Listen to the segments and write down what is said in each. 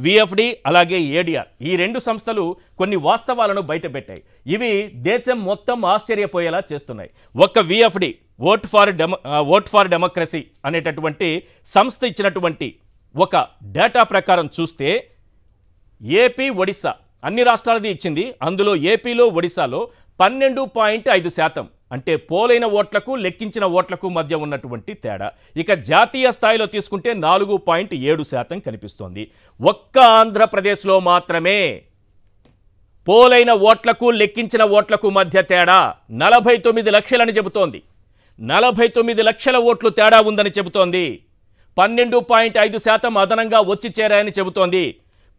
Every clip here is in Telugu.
విఎఫ్డి అలాగే ఏడిఆర్ ఈ రెండు సంస్థలు కొన్ని వాస్తవాలను బయటపెట్టాయి. ఇవి దేశం మొత్తం ఆశ్చర్యపోయేలా చేస్తున్నాయి. ఒక్క విఎఫ్డి ఓట్ ఫర్ డెమోక్రసీ అనేటటువంటి సంస్థ ఇచ్చినటువంటి ఒక డేటా ప్రకారం చూస్తే ఏపీ, ఒడిశా అన్ని రాష్ట్రాలది ఇచ్చింది. అందులో ఏపీలో, ఒడిశాలో 12.5% అంటే పోలైన ఓట్లకు లెక్కించిన ఓట్లకు మధ్య ఉన్నటువంటి తేడా. ఇక జాతీయ స్థాయిలో తీసుకుంటే 4.7% కనిపిస్తోంది. ఒక్క ఆంధ్రప్రదేశ్లో మాత్రమే పోలైన ఓట్లకు లెక్కించిన ఓట్లకు మధ్య తేడా 49 లక్షలని చెబుతోంది. 49 లక్షల ఓట్లు తేడా ఉందని చెబుతోంది. 12.5% అదనంగా వచ్చి చేరాయని చెబుతోంది.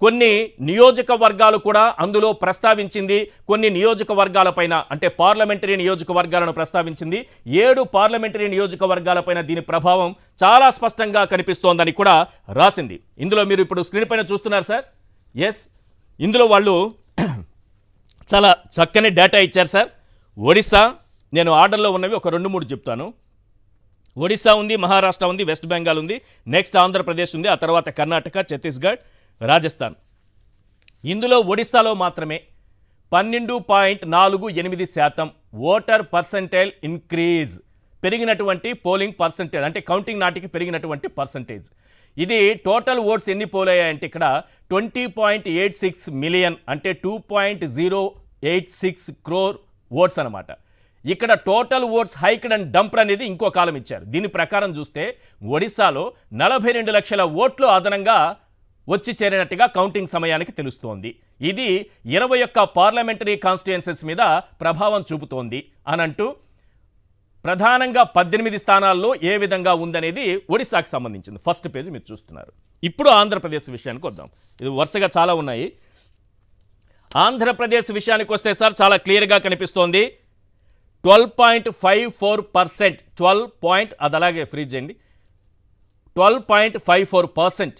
కొన్ని నియోజకవర్గాలు కూడా అందులో ప్రస్తావించింది. కొన్ని నియోజకవర్గాలపైన అంటే పార్లమెంటరీ నియోజకవర్గాలను ప్రస్తావించింది. 7 పార్లమెంటరీ నియోజకవర్గాలపైన దీని ప్రభావం చాలా స్పష్టంగా కనిపిస్తోందని కూడా రాసింది. ఇందులో మీరు ఇప్పుడు స్క్రీన్ పైన చూస్తున్నారు సార్. ఎస్, ఇందులో వాళ్ళు చాలా చక్కని డేటా ఇచ్చారు సార్. ఒడిశా, నేను ఆర్డర్లో ఉన్నవి ఒక 2-3 చెప్తాను. ఒడిశా ఉంది, మహారాష్ట్ర ఉంది, వెస్ట్ బెంగాల్ ఉంది, నెక్స్ట్ ఆంధ్రప్రదేశ్ ఉంది, ఆ తర్వాత కర్ణాటక, ఛత్తీస్గఢ్, రాజస్థాన్. ఇందులో ఒడిశాలో మాత్రమే 12.48% ఓటర్ పర్సంటేజ్ ఇంక్రీజ్ పెరిగినటువంటి పోలింగ్ పర్సంటేజ్ అంటే కౌంటింగ్ నాటికి పెరిగినటువంటి పర్సంటేజ్. ఇది టోటల్ ఓట్స్ ఎన్ని పోలయ్యాయంటే ఇక్కడ 20.86 మిలియన్ అంటే 2.086 crore ఓట్స్ అనమాట. ఇక్కడ total votes hiked and dumped అనేది ఇంకో కాలం ఇచ్చారు. దీని ప్రకారం చూస్తే ఒడిశాలో 42 లక్షల ఓట్లు అదనంగా వచ్చి చేరినట్టుగా కౌంటింగ్ సమయానికి తెలుస్తోంది. ఇది 21 పార్లమెంటరీ కాన్స్టిట్యుయెన్సీస్ మీద ప్రభావం చూపుతోంది అనంటూ ప్రధానంగా 18 స్థానాల్లో ఏ విధంగా ఉందనేది ఒడిశాకు సంబంధించింది. ఫస్ట్ పేజ్ మీరు చూస్తున్నారు. ఇప్పుడు ఆంధ్రప్రదేశ్ విషయానికి వద్దాం. ఇది వరుసగా చాలా ఉన్నాయి. ఆంధ్రప్రదేశ్ విషయానికి వస్తే సార్ చాలా క్లియర్గా కనిపిస్తోంది. 12.54%, అది అలాగే ఫ్రీజ్ చేయండి. 12.54%,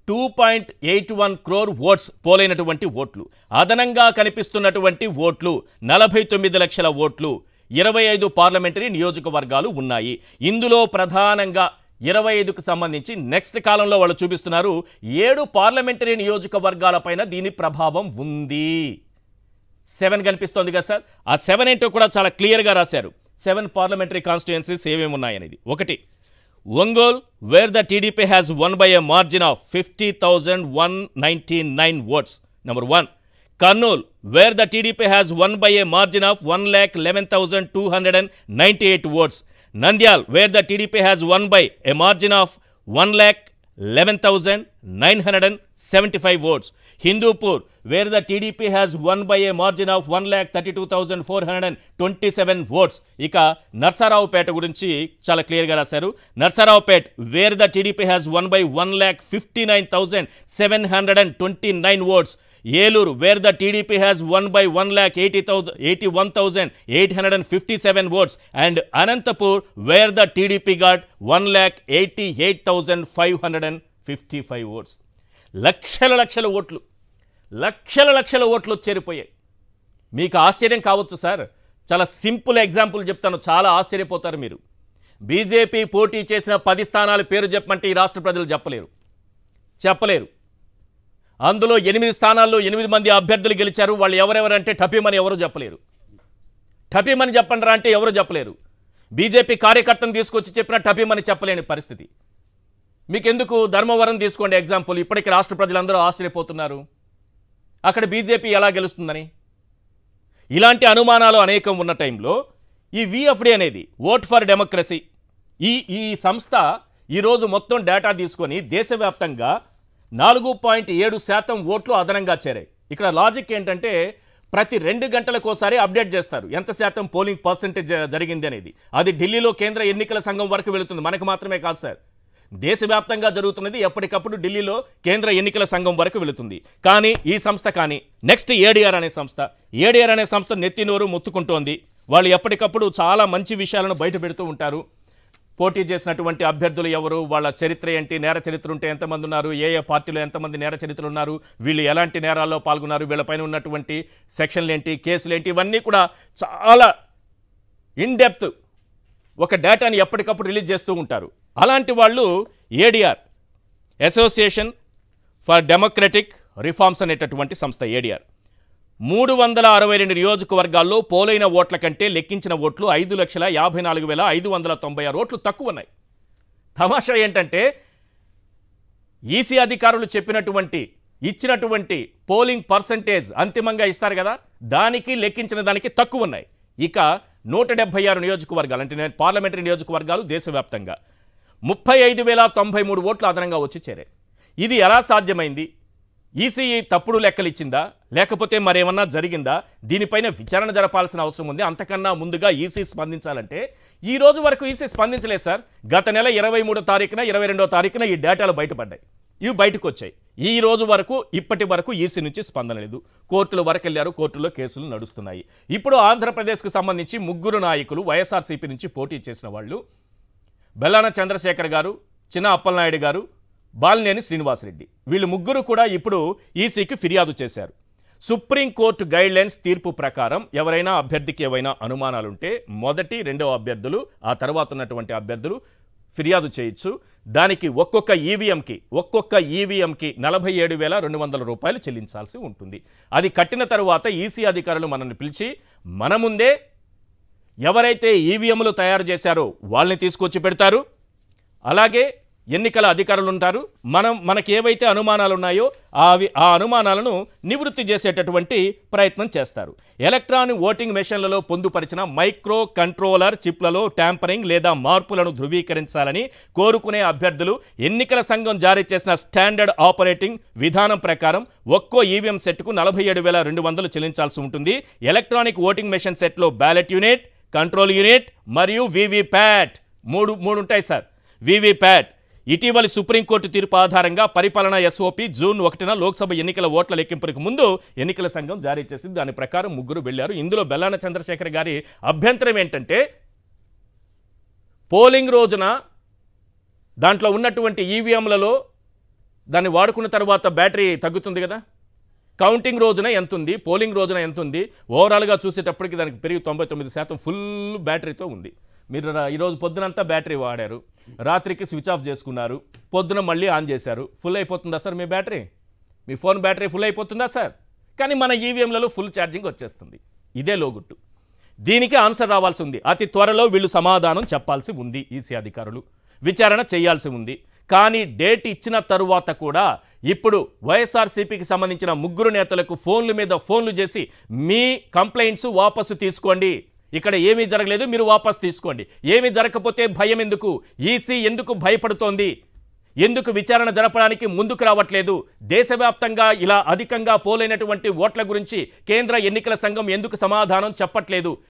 2.81 crore ఓట్స్ పోలైనటువంటి ఓట్లు. అదనంగా కనిపిస్తున్నటువంటి ఓట్లు 49 లక్షల ఓట్లు. 25 పార్లమెంటరీ నియోజకవర్గాలు ఉన్నాయి. ఇందులో ప్రధానంగా 25కు సంబంధించి నెక్స్ట్ కాలంలో వాళ్ళు చూపిస్తున్నారు 7 పార్లమెంటరీ నియోజకవర్గాలపైన దీని ప్రభావం ఉంది. 7 కనిపిస్తోంది కదా సార్. ఆ 7 ఏంటో కూడా చాలా క్లియర్గా రాశారు. 7 పార్లమెంటరీ కాన్స్టిట్యుయెన్సీస్ ఏమేమి ఉన్నాయనేది. 1 Ongole, wear the TDP has one by a margin of 50,199 votes. Number 1. Kurnool, where the TDP has won by a margin of 1,11,298 votes. Nandyal, where the TDP has won by a margin of 1,11,975 votes. Hindupur, where the TDP has won by a margin of 1,32,427 votes. Ika Narsarawpet gurinchi chala clear ga rasaru. Narsarawpet, where the TDP has won by 1,59,729 votes. Yelur, where the TDP has won by 1,81,857 votes. And Anantapur, where the TDP got 1,88,555 votes. లక్షల ఓట్లు, లక్షల ఓట్లు చేరిపోయాయి. మీకు ఆశ్చర్యం కావచ్చు సార్. చాలా సింపుల్ ఎగ్జాంపుల్ చెప్తాను, చాలా ఆశ్చర్యపోతారు మీరు. బీజేపీ పోటీ చేసిన 10 స్థానాల పేరు చెప్పమంటే ఈ రాష్ట్ర ప్రజలు చెప్పలేరు. అందులో 8 స్థానాల్లో 8 మంది అభ్యర్థులు గెలిచారు. వాళ్ళు ఎవరెవరంటే టపీమని ఎవరు చెప్పలేరు. టపీమని చెప్పండి రా అంటే ఎవరు చెప్పలేరు. బీజేపీ కార్యకర్తను తీసుకొచ్చి చెప్పిన టపీమని చెప్పలేని పరిస్థితి. మీకెందుకు ధర్మవరం తీసుకోండి ఎగ్జాంపుల్. ఇప్పటికీ రాష్ట్ర ప్రజలందరూ ఆశ్చర్యపోతున్నారు అక్కడ బీజేపీ ఎలా గెలుస్తుందని. ఇలాంటి అనుమానాలు అనేకం ఉన్న టైంలో ఈ విఎఫ్డి అనేది ఓట్ ఫర్ డెమోక్రసీ ఈ సంస్థ ఈరోజు మొత్తం డేటా తీసుకొని దేశవ్యాప్తంగా 4.7% ఓట్లు అదనంగా చేరాయి. ఇక్కడ లాజిక్ ఏంటంటే ప్రతి 2 గంటలకోసారి అప్డేట్ చేస్తారు ఎంత శాతం పోలింగ్ పర్సెంటేజ్ జరిగింది అనేది. అది ఢిల్లీలో కేంద్ర ఎన్నికల సంఘం వరకు వెళుతుంది, మనకు మాత్రమే కాదు సార్. దేశవ్యాప్తంగా జరుగుతున్నది ఎప్పటికప్పుడు ఢిల్లీలో కేంద్ర ఎన్నికల సంఘం వరకు వెళుతుంది. కానీ ఈ సంస్థ కానీ నెక్స్ట్ ఏడిఆర్ అనే సంస్థ నెత్తినోరు మొత్తుకుంటోంది. వాళ్ళు ఎప్పటికప్పుడు చాలా మంచి విషయాలను బయట పెడుతూ ఉంటారు. పోటీ చేసినటువంటి అభ్యర్థులు ఎవరు, వాళ్ళ చరిత్ర ఏంటి, నేర చరిత్ర ఉంటే ఎంతమంది ఉన్నారు, ఏ పార్టీలో ఎంతమంది నేర చరిత్రలు ఉన్నారు, వీళ్ళు ఎలాంటి నేరాల్లో పాల్గొన్నారు, వీళ్ళపైన ఉన్నటువంటి సెక్షన్లు ఏంటి, కేసులు ఏంటి, ఇవన్నీ కూడా చాలా ఇన్డెప్త్ ఒక డేటాని ఎప్పటికప్పుడు రిలీజ్ చేస్తూ ఉంటారు. అలాంటి వాళ్ళు ADR, association for democratic reforms అనేటటువంటి సంస్థ ఏడీఆర్ 362 నియోజకవర్గాల్లో పోలైన ఓట్ల కంటే లెక్కించిన ఓట్లు 5,54,596 ఓట్లు తక్కువ ఉన్నాయి. తమాషా ఏంటంటే ఈసీ అధికారులు ఇచ్చినటువంటి పోలింగ్ పర్సంటేజ్ అంతిమంగా ఇస్తారు కదా, దానికి లెక్కించిన దానికి తక్కువ ఉన్నాయి. ఇక 176 నియోజకవర్గాలు అంటే పార్లమెంటరీ నియోజకవర్గాలు దేశవ్యాప్తంగా 35,093 ఓట్లు అదనంగా వచ్చి చేరాయి. ఇది ఎలా సాధ్యమైంది? ఈసీ తప్పుడు లెక్కలు ఇచ్చిందా, లేకపోతే మరేమన్నా జరిగిందా? దీనిపైన విచారణ జరపాల్సిన అవసరం ఉంది. అంతకన్నా ముందుగా ఈసీ స్పందించాలంటే ఈ రోజు వరకు ఈసీ స్పందించలేదు సార్. గత నెల 23వ తారీఖున 22వ తారీఖున ఈ డేటాలు బయటపడ్డాయి, ఇవి బయటకు వచ్చాయి. ఈ రోజు వరకు ఇప్పటి వరకు ఈసీ నుంచి స్పందన లేదు. కోర్టుల వరకు వెళ్ళారు, కోర్టులో కేసులు నడుస్తున్నాయి. ఇప్పుడు ఆంధ్రప్రదేశ్కు సంబంధించి 3 నాయకులు వైఎస్ఆర్సీపీ నుంచి పోటీ చేసిన వాళ్ళు బెల్లాన చంద్రశేఖర్ గారు, చిన్న అప్పలనాయుడు గారు, బాలినేని శ్రీనివాసరెడ్డి, వీళ్ళు 3 కూడా ఇప్పుడు ఈసీకి ఫిర్యాదు చేశారు. సుప్రీంకోర్టు గైడ్లైన్స్ తీర్పు ప్రకారం ఎవరైనా అభ్యర్థికి ఏవైనా అనుమానాలుంటే మొదటి 2వ అభ్యర్థులు, ఆ తర్వాత ఉన్నటువంటి అభ్యర్థులు ఫిర్యాదు చేయొచ్చు. దానికి ఒక్కొక్క ఈవీఎంకి 47,200 రూపాయలు చెల్లించాల్సి ఉంటుంది. అది కట్టిన తరువాత ఈసీ అధికారులు మనల్ని పిలిచి మన ముందే ఎవరైతే ఈవీఎంలు తయారు చేశారో వాళ్ళని తీసుకొచ్చి పెడతారు. అలాగే ఎన్నికల అధికారులు ఉంటారు. మనకి ఏవైతే అనుమానాలు ఉన్నాయో ఆ అనుమానాలను నివృత్తి చేసేటటువంటి ప్రయత్నం చేస్తారు. ఎలక్ట్రానిక్ ఓటింగ్ మెషిన్లలో పొందుపరిచిన మైక్రో కంట్రోలర్ చిప్లలో ట్యాంపరింగ్ లేదా మార్పులను ధృవీకరించాలని కోరుకునే అభ్యర్థులు ఎన్నికల సంఘం జారీ చేసిన స్టాండర్డ్ ఆపరేటింగ్ విధానం ప్రకారం ఒక్కో ఈవీఎం సెట్కు 47,200 చెల్లించాల్సి ఉంటుంది. ఎలక్ట్రానిక్ ఓటింగ్ మెషిన్ సెట్లో బ్యాలెట్ యూనిట్, కంట్రోల్ యూనిట్ మరియు వీవీప్యాట్ మూడు ఉంటాయి సార్. వీవీప్యాట్ ఇటీవలి సుప్రీంకోర్టు తీర్పు ఆధారంగా పరిపాలనా ఎస్ఓపి జూన్ 1న లోక్సభ ఎన్నికల ఓట్ల లెక్కింపునకు ముందు ఎన్నికల సంఘం జారీ చేసింది. దాని ప్రకారం 3 వెళ్లారు. ఇందులో బెల్లాన చంద్రశేఖర్ గారి అభ్యంతరం ఏంటంటే పోలింగ్ రోజున దాంట్లో ఉన్నటువంటి ఈవీఎంలలో దాన్ని వాడుకున్న తర్వాత బ్యాటరీ తగ్గుతుంది కదా, కౌంటింగ్ రోజున ఎంత ఉంది, పోలింగ్ రోజున ఎంత ఉంది, ఓవరాల్గా చూసేటప్పటికి దానికి పెరిగి 99% ఫుల్ బ్యాటరీతో ఉంది. మీరు ఈరోజు పొద్దునంతా బ్యాటరీ వాడారు, రాత్రికి స్విచ్ ఆఫ్ చేసుకున్నారు, పొద్దున మళ్ళీ ఆన్ చేశారు, ఫుల్ అయిపోతుందా సార్ మీ బ్యాటరీ? మీ ఫోన్ బ్యాటరీ ఫుల్ అయిపోతుందా సార్? కానీ మన ఈవీఎంలలో ఫుల్ ఛార్జింగ్ వచ్చేస్తుంది. ఇదే లోగుట్టు. దీనికి ఆన్సర్ రావాల్సి ఉంది. అతి త్వరలో వీళ్ళు సమాధానం చెప్పాల్సి ఉంది. ఈసీ అధికారులు విచారణ చేయాల్సి ఉంది. కానీ డేట్ ఇచ్చిన తరువాత కూడా ఇప్పుడు వైఎస్ఆర్సీపీకి సంబంధించిన 3 నేతలకు ఫోన్ల మీద ఫోన్లు చేసి మీ కంప్లైంట్స్ వాపసు తీసుకోండి, ఇక్కడ ఏమీ జరగలేదు, మీరు వాపసు తీసుకోండి. ఏమీ జరగకపోతే భయం ఎందుకు? ఈసీ ఎందుకు భయపడుతోంది? ఎందుకు విచారణ జరపడానికి ముందుకు రావట్లేదు? దేశవ్యాప్తంగా ఇలా అధికంగా పోలైనటువంటి ఓట్ల గురించి కేంద్ర ఎన్నికల సంఘం ఎందుకు సమాధానం చెప్పట్లేదు?